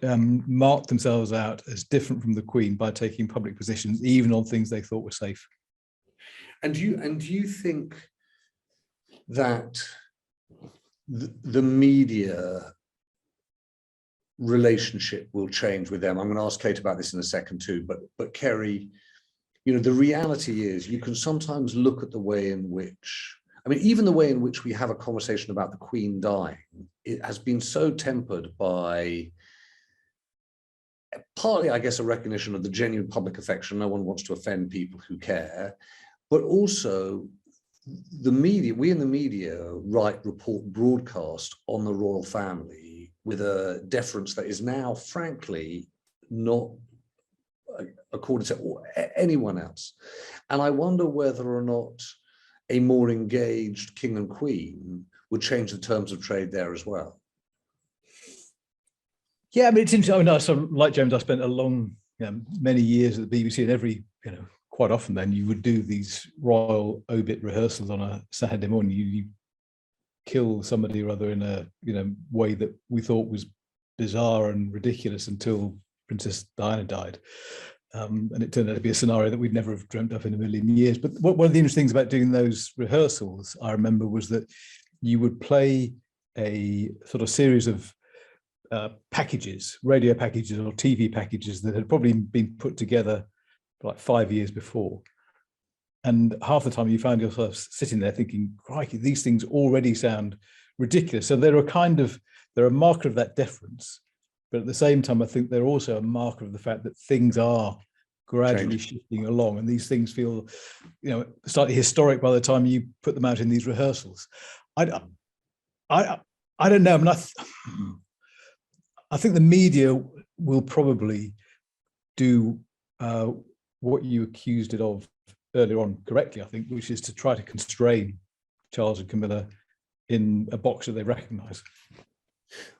marked themselves out as different from the Queen by taking public positions, even on things they thought were safe. And do you think that the media relationship will change with them? I'm going to ask Kate about this in a second too, but Kerry, the reality is you can sometimes look at the way in which, even the way in which we have a conversation about the Queen dying, it has been so tempered by partly, I guess, a recognition of the genuine public affection. No one wants to offend people who care, but also the media, we in the media write, report, broadcast on the royal family with a deference that is now, frankly, not according to anyone else. And I wonder whether or not a more engaged king and queen would change the terms of trade there as well. Yeah, it's interesting. So like James, I spent many years at the BBC, and every, quite often then you would do these royal obit rehearsals on a Saturday morning. You kill somebody or other in a way that we thought was bizarre and ridiculous until Princess Diana died. And it turned out to be a scenario that we'd never have dreamt up in a million years. But one of the interesting things about doing those rehearsals, I remember, was that you would play a sort of series of packages, radio packages or TV packages that had probably been put together like 5 years before. And half the time you find yourself sitting there thinking, crikey, these things already sound ridiculous. So they're a marker of that deference. But at the same time, I think they're also a marker of the fact that things are gradually shifting along, and these things feel, slightly historic by the time you put them out in these rehearsals. I don't know. I mean, I think the media will probably do what you accused it of earlier on correctly, I think, which is to try to constrain Charles and Camilla in a box that they recognise.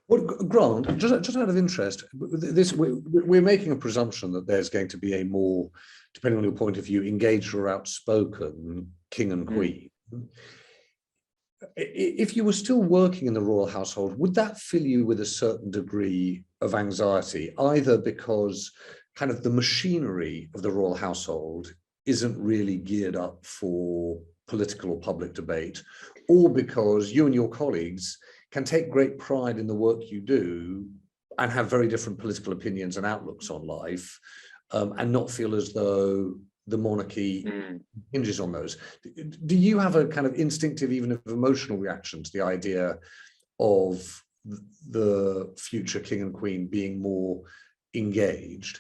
Well, Grant, just out of interest, we're making a presumption that there's going to be a more, depending on your point of view, engaged or outspoken king and queen. If you were still working in the royal household, would that fill you with a certain degree of anxiety, either because kind of the machinery of the royal household isn't really geared up for political or public debate, or because you and your colleagues can take great pride in the work you do and have very different political opinions and outlooks on life, and not feel as though the monarchy hinges on those? Do you have a kind of instinctive, even emotional reaction to the idea of the future king and queen being more engaged?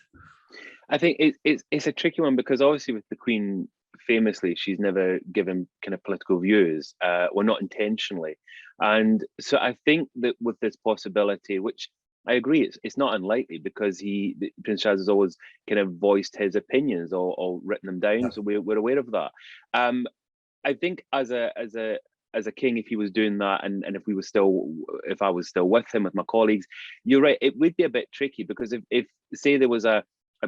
I think it's a tricky one, because obviously with the Queen, famously, she's never given kind of political views, well, not intentionally. And so I think that with this possibility, which I agree, it's not unlikely, because Prince Charles has always kind of voiced his opinions or written them down, so we're aware of that. I think as a king, if he was doing that, and if I was still with him, with my colleagues, you're right, it would be a bit tricky, because if say there was a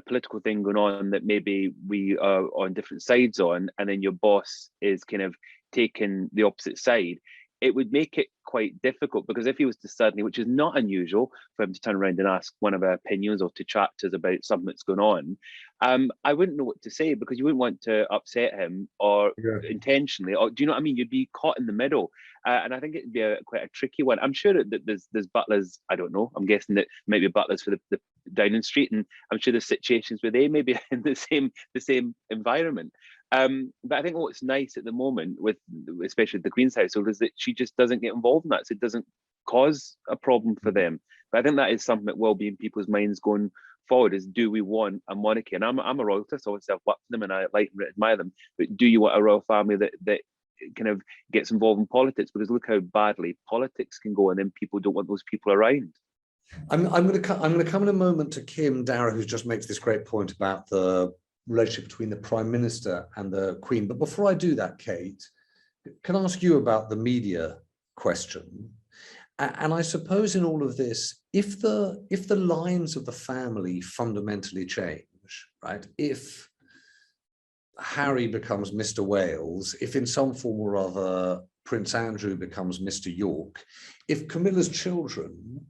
political thing going on that maybe we are on different sides on, and then your boss is kind of taking the opposite side, it would make it quite difficult, because if he was to suddenly, which is not unusual for him to turn around and ask one of our opinions or to chat to us about something that's going on, I wouldn't know what to say, because you wouldn't want to upset him or intentionally, or do you know what I mean? You'd be caught in the middle. And I think it'd be quite a tricky one. I'm sure that there's butlers, I don't know, I'm guessing that maybe butlers for the Downing Street, and I'm sure there's situations where they may be in the same environment. But I think what's nice at the moment, with especially the Queen's household, is that she just doesn't get involved in that, so it doesn't cause a problem for them. But I think that is something that will be in people's minds going forward: is do we want a monarchy? And I'm a royalist, obviously I've worked for them and I like and admire them, but do you want a royal family that kind of gets involved in politics? Because look how badly politics can go, and then people don't want those people around. I'm going to come in a moment to Kim Darrow, who just makes this great point about the relationship between the Prime Minister and the Queen. But before I do that, Kate, can I ask you about the media question? And I suppose in all of this, if the lines of the family fundamentally change, right? If Harry becomes Mr. Wales, if in some form or other Prince Andrew becomes Mr. York, if Camilla's children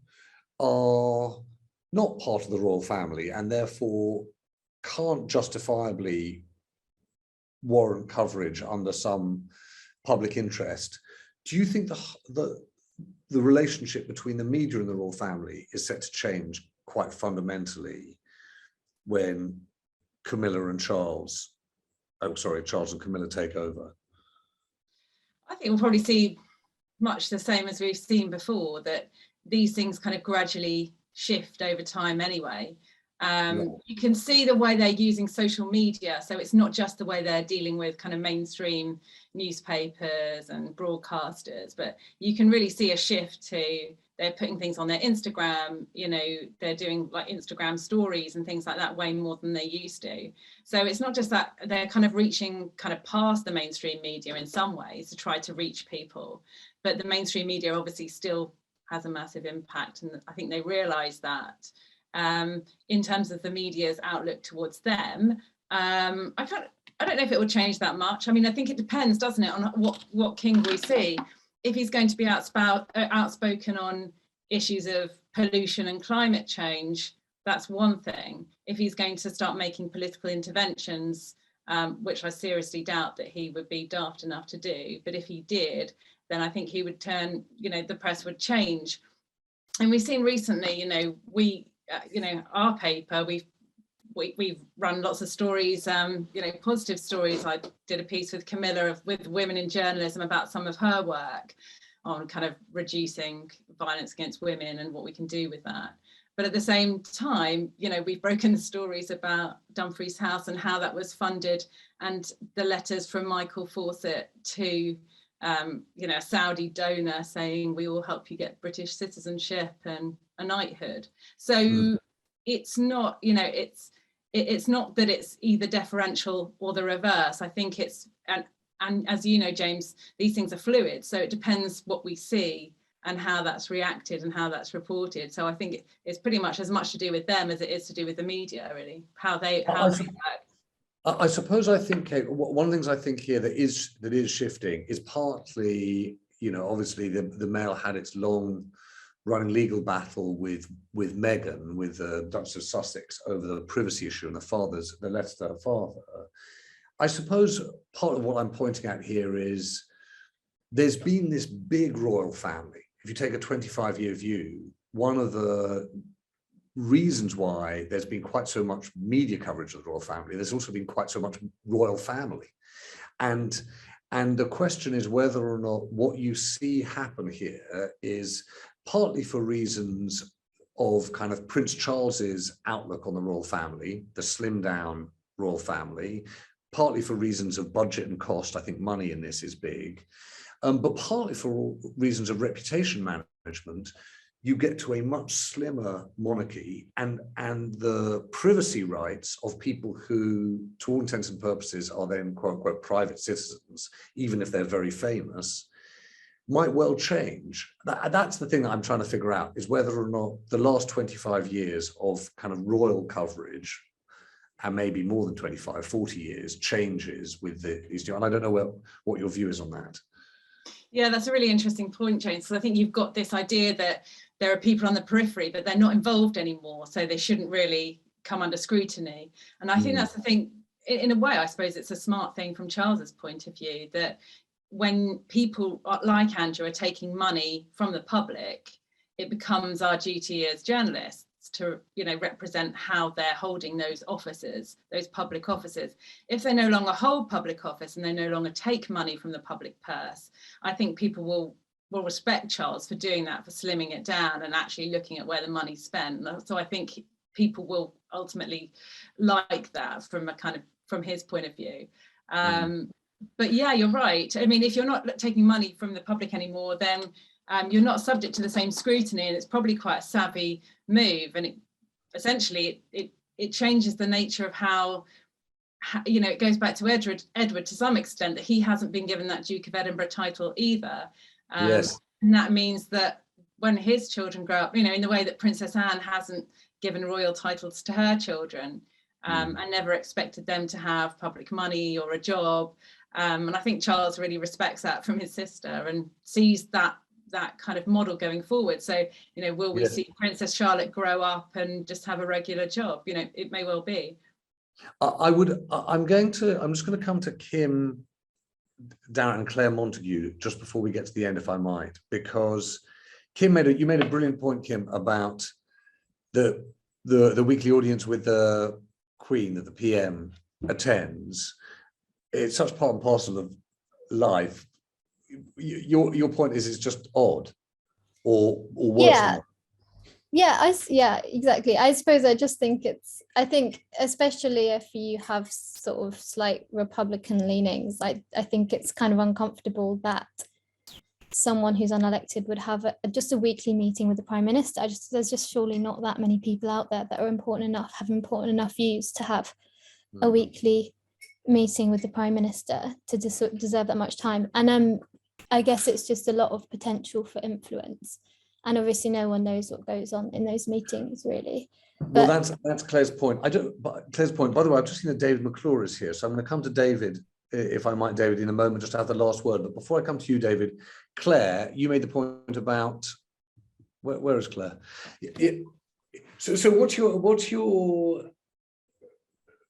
are not part of the royal family and therefore can't justifiably warrant coverage under some public interest, do you think the relationship between the media and the royal family is set to change quite fundamentally when Camilla and Charles and Camilla take over? I think we'll probably see much the same as we've seen before, that these things kind of gradually shift over time anyway. You can see the way they're using social media, so it's not just the way they're dealing with kind of mainstream newspapers and broadcasters, but you can really see a shift to they're putting things on their Instagram, they're doing like Instagram stories and things like that way more than they used to. So it's not just that they're kind of reaching kind of past the mainstream media in some ways to try to reach people, but the mainstream media obviously still has a massive impact, and I think they realise that. In terms of the media's outlook towards them, I don't know if it would change that much. I mean, I think it depends, doesn't it, on what king we see. If he's going to be outspoken on issues of pollution and climate change, that's one thing. If he's going to start making political interventions, which I seriously doubt that he would be daft enough to do, but if he did, then I think he would turn, the press would change. and we've seen recently, our paper, we've run lots of stories, positive stories. I did a piece with Camilla with Women in Journalism about some of her work on kind of reducing violence against women and what we can do with that. But at the same time, we've broken the stories about Dumfries House and how that was funded, and the letters from Michael Fawcett to, a Saudi donor saying we will help you get British citizenship and a knighthood. So it's not, it's not that it's either deferential or the reverse. I think it's, and as you know, James, these things are fluid. So it depends what we see and how that's reacted and how that's reported. So I think it's pretty much as much to do with them as it is to do with the media, really, how they act. I suppose I think, Kate, one of the things I think here that is shifting is partly, obviously the Mail had its long running legal battle with Meghan, with the Duchess of Sussex, over the privacy issue and the letter to her father. I suppose part of what I'm pointing out here is there's been this big royal family. If you take a 25-year view, one of the reasons why there's been quite so much media coverage of the royal family, there's also been quite so much royal family. And the question is whether or not what you see happen here is partly for reasons of kind of Prince Charles's outlook on the royal family, the slimmed down royal family, partly for reasons of budget and cost. I think money in this is big. But partly for reasons of reputation management, you get to a much slimmer monarchy, and the privacy rights of people who, to all intents and purposes, are then quote unquote private citizens, even if they're very famous, might well change. That's the thing that I'm trying to figure out, is whether or not the last 25 years of kind of royal coverage, and maybe more than 25, 40 years, changes with these. And I don't know what your view is on that. Yeah, that's a really interesting point, James, because I think you've got this idea that there are people on the periphery, but they're not involved anymore, so they shouldn't really come under scrutiny. And I think that's the thing, in a way, I suppose it's a smart thing from Charles's point of view, that when people like Andrew are taking money from the public, it becomes our duty as journalists to represent how they're holding those offices, those public offices. If they no longer hold public office and they no longer take money from the public purse, I think people will respect Charles for doing that, for slimming it down and actually looking at where the money's spent. So I think people will ultimately like that from his point of view. But yeah, you're right. I mean, if you're not taking money from the public anymore, then you're not subject to the same scrutiny, and it's probably quite a savvy move. And it changes the nature of how it goes back to Edward to some extent, that he hasn't been given that Duke of Edinburgh title either. Yes. And that means that when his children grow up, in the way that Princess Anne hasn't given royal titles to her children, and never expected them to have public money or a job. And I think Charles really respects that from his sister and sees that kind of model going forward. So, will we see Princess Charlotte grow up and just have a regular job? It may well be. I'm just going to come to Kim, Darren and Claire Montague just before we get to the end, if I might, because Kim you made a brilliant point, Kim, about the weekly audience with the Queen that the PM attends. It's such part and parcel of life. Your point is it's just odd, or worse than odd. Yeah, exactly. I suppose I just think I think especially if you have sort of slight Republican leanings, I think it's kind of uncomfortable that someone who's unelected would have just a weekly meeting with the Prime Minister. There's just surely not that many people out there that are have important enough views to have a weekly meeting with the Prime Minister to deserve that much time. And I guess it's just a lot of potential for influence. And obviously no one knows what goes on in those meetings, really. Well, that's Claire's point. Claire's point, by the way, I've just seen that David McClure is here. So I'm going to come to David, if I might, David, in a moment, just to have the last word. But before I come to you, David, Claire, you made the point about, where is Claire? So what's your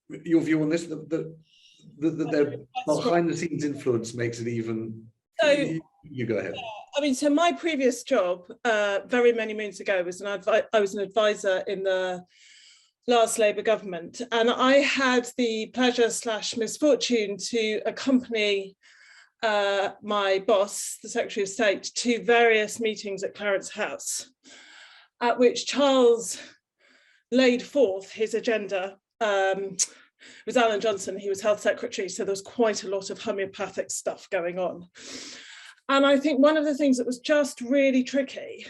view on this? That their behind the scenes influence makes it even. So you go ahead. I mean, so my previous job, very many moons ago, was I was an advisor in the last Labour government, and I had the pleasure / misfortune to accompany my boss, the Secretary of State, to various meetings at Clarence House, at which Charles laid forth his agenda. It was Alan Johnson, he was Health Secretary, so there was quite a lot of homeopathic stuff going on. And I think one of the things that was just really tricky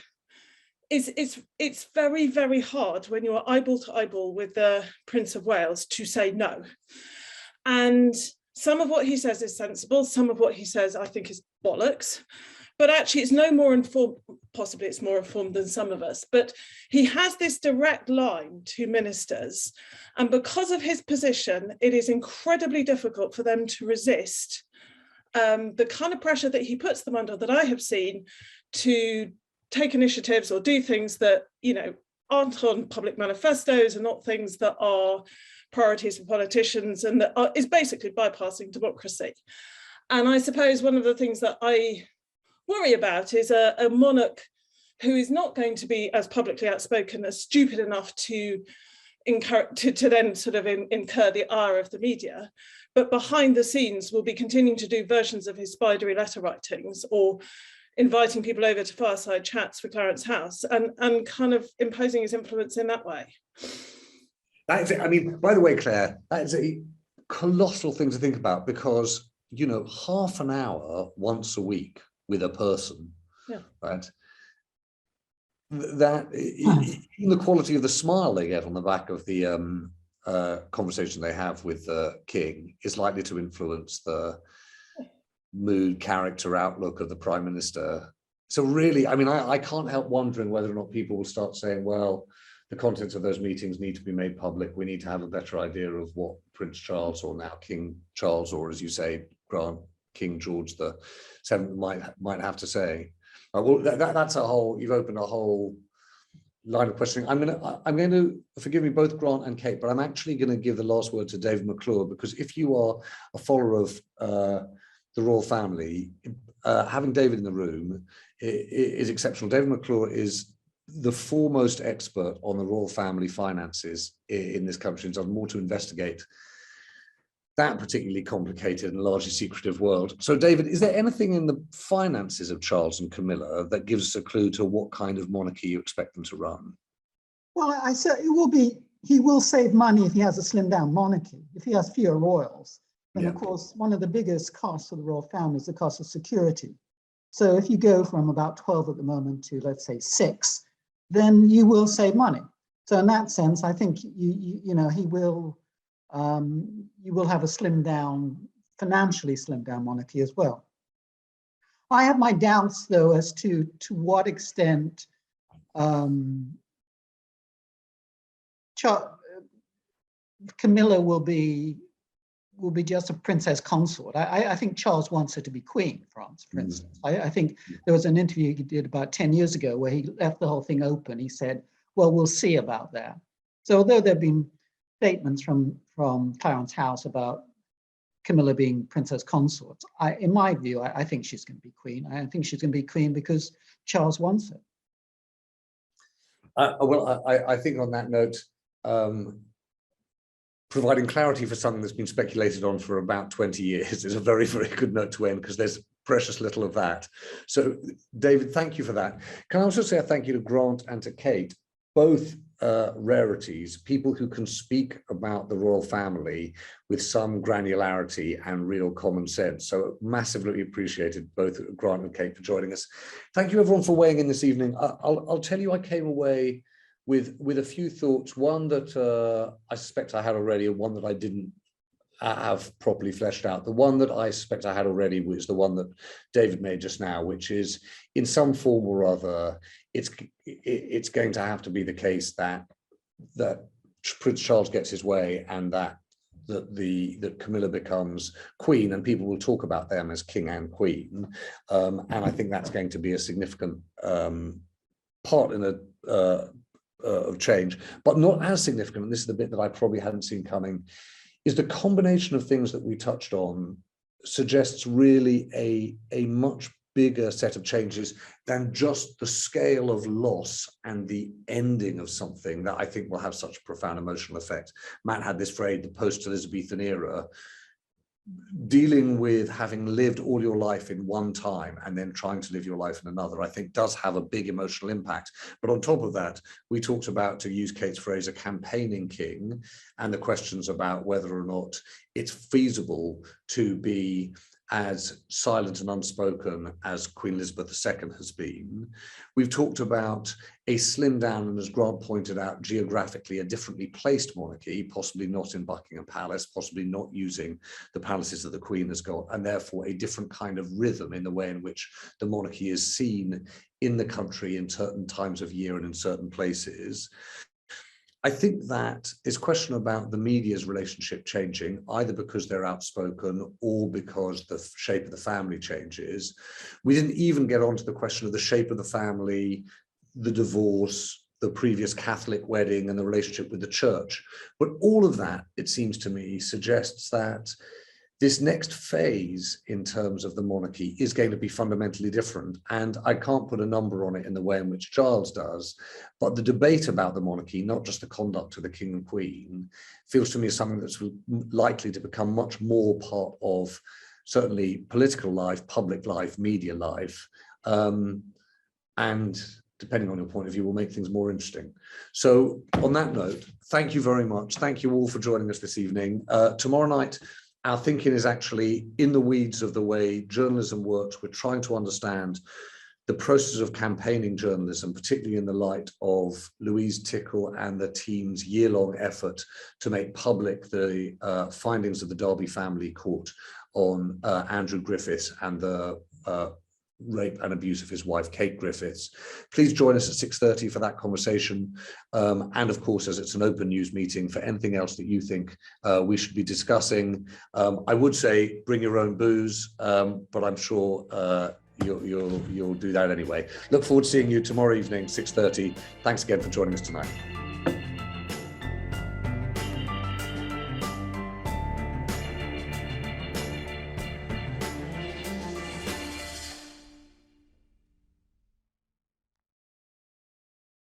is it's very, very hard when you're eyeball to eyeball with the Prince of Wales to say no. And some of what he says is sensible, some of what he says I think is bollocks, but actually it's no more informed, possibly it's more informed than some of us, but he has this direct line to ministers. And because of his position, it is incredibly difficult for them to resist the kind of pressure that he puts them under, that I have seen, to take initiatives or do things that, you know, aren't on public manifestos and not things that are priorities for politicians, and that is basically bypassing democracy. And I suppose one of the things that I worry about is a monarch who is not going to be as publicly outspoken, as stupid enough to then sort of incur the ire of the media, but behind the scenes will be continuing to do versions of his spidery letter writings, or inviting people over to fireside chats for Clarence House, and kind of imposing his influence in that way. That is it. I mean, by the way, Claire, that is a colossal thing to think about, because, you know, half an hour once a week with a person, yeah, right? That even the quality of the smile they get on the back of the conversation they have with the king is likely to influence the mood, character, outlook of the Prime Minister. So really, I mean, I can't help wondering whether or not people will start saying, well, the contents of those meetings need to be made public. We need to have a better idea of what Prince Charles, or now King Charles, or as you say, Grant, King George VII might have to say. Well, that's a whole, you've opened a whole line of questioning. I'm going to forgive me, both Grant and Kate, but I'm actually going to give the last word to David McClure, because if you are a follower of the royal family, having David in the room is exceptional. David McClure is the foremost expert on the royal family finances in this country, and does more to investigate that particularly complicated and largely secretive world. So David, is there anything in the finances of Charles and Camilla that gives us a clue to what kind of monarchy you expect them to run? Well, I said it will be, he will save money if he has a slimmed down monarchy, if he has fewer royals. And of course, one of the biggest costs of the royal family is the cost of security. So if you go from about 12 at the moment to, let's say, 6, then you will save money. So in that sense, I think you know, he will, you will have a slimmed down, financially slimmed down monarchy as well. I have my doubts, though, as to what extent Camilla will be just a princess consort. I think Charles wants her to be queen, for instance. I think there was an interview he did about 10 years ago where he left the whole thing open. He said, well, we'll see about that. So although there have been statements from Clarence House about Camilla being princess consort, in my view, I think she's going to be queen. I think she's going to be queen because Charles wants it. Well, I think on that note, providing clarity for something that's been speculated on for about 20 years is a very, very good note to end, because there's precious little of that. So, David, thank you for that. Can I also say a thank you to Grant and to Kate, both rarities, people who can speak about the royal family with some granularity and real common sense. So massively appreciated, both Grant and Kate, for joining us. Thank you everyone for weighing in this evening. I'll tell you, I came away with a few thoughts, one that I suspect I had already, and one that I didn't have properly fleshed out. The one that I suspect I had already was the one that David made just now, which is, in some form or other, it's going to have to be the case that Prince Charles gets his way, and that Camilla becomes queen, and people will talk about them as king and queen. And I think that's going to be a significant part in of change, but not as significant, and this is the bit that I probably hadn't seen coming, is the combination of things that we touched on suggests really a much bigger set of changes than just the scale of loss and the ending of something that I think will have such a profound emotional effect. Matt had this phrase, the post-Elizabethan era. Dealing with having lived all your life in one time and then trying to live your life in another, I think does have a big emotional impact. But on top of that, we talked about, to use Kate's phrase, a campaigning king, and the questions about whether or not it's feasible to be as silent and unspoken as Queen Elizabeth II has been. We've talked about a slimmed down and, as Grant pointed out, geographically a differently placed monarchy, possibly not in Buckingham Palace, possibly not using the palaces that the Queen has got, and therefore a different kind of rhythm in the way in which the monarchy is seen in the country in certain times of year and in certain places. I think that this question about the media's relationship changing, either because they're outspoken or because the shape of the family changes. We didn't even get onto the question of the shape of the family, the divorce, the previous Catholic wedding, and the relationship with the church. But all of that, it seems to me, suggests that this next phase in terms of the monarchy is going to be fundamentally different. And I can't put a number on it in the way in which Giles does, but the debate about the monarchy, not just the conduct of the king and queen, feels to me as something that's likely to become much more part of certainly political life, public life, media life, and depending on your point of view, will make things more interesting. So on that note, thank you very much. Thank you all for joining us this evening. Tomorrow night, our thinking is actually in the weeds of the way journalism works. We're trying to understand the process of campaigning journalism, particularly in the light of Louise Tickle and the team's year-long effort to make public the findings of the Derby family court on Andrew Griffiths and the rape and abuse of his wife, Kate Griffiths. Please join us at 6:30 for that conversation. And of course, as it's an open news meeting, for anything else that you think we should be discussing. I would say bring your own booze, but I'm sure you'll do that anyway. Look forward to seeing you tomorrow evening, 6:30. Thanks again for joining us tonight.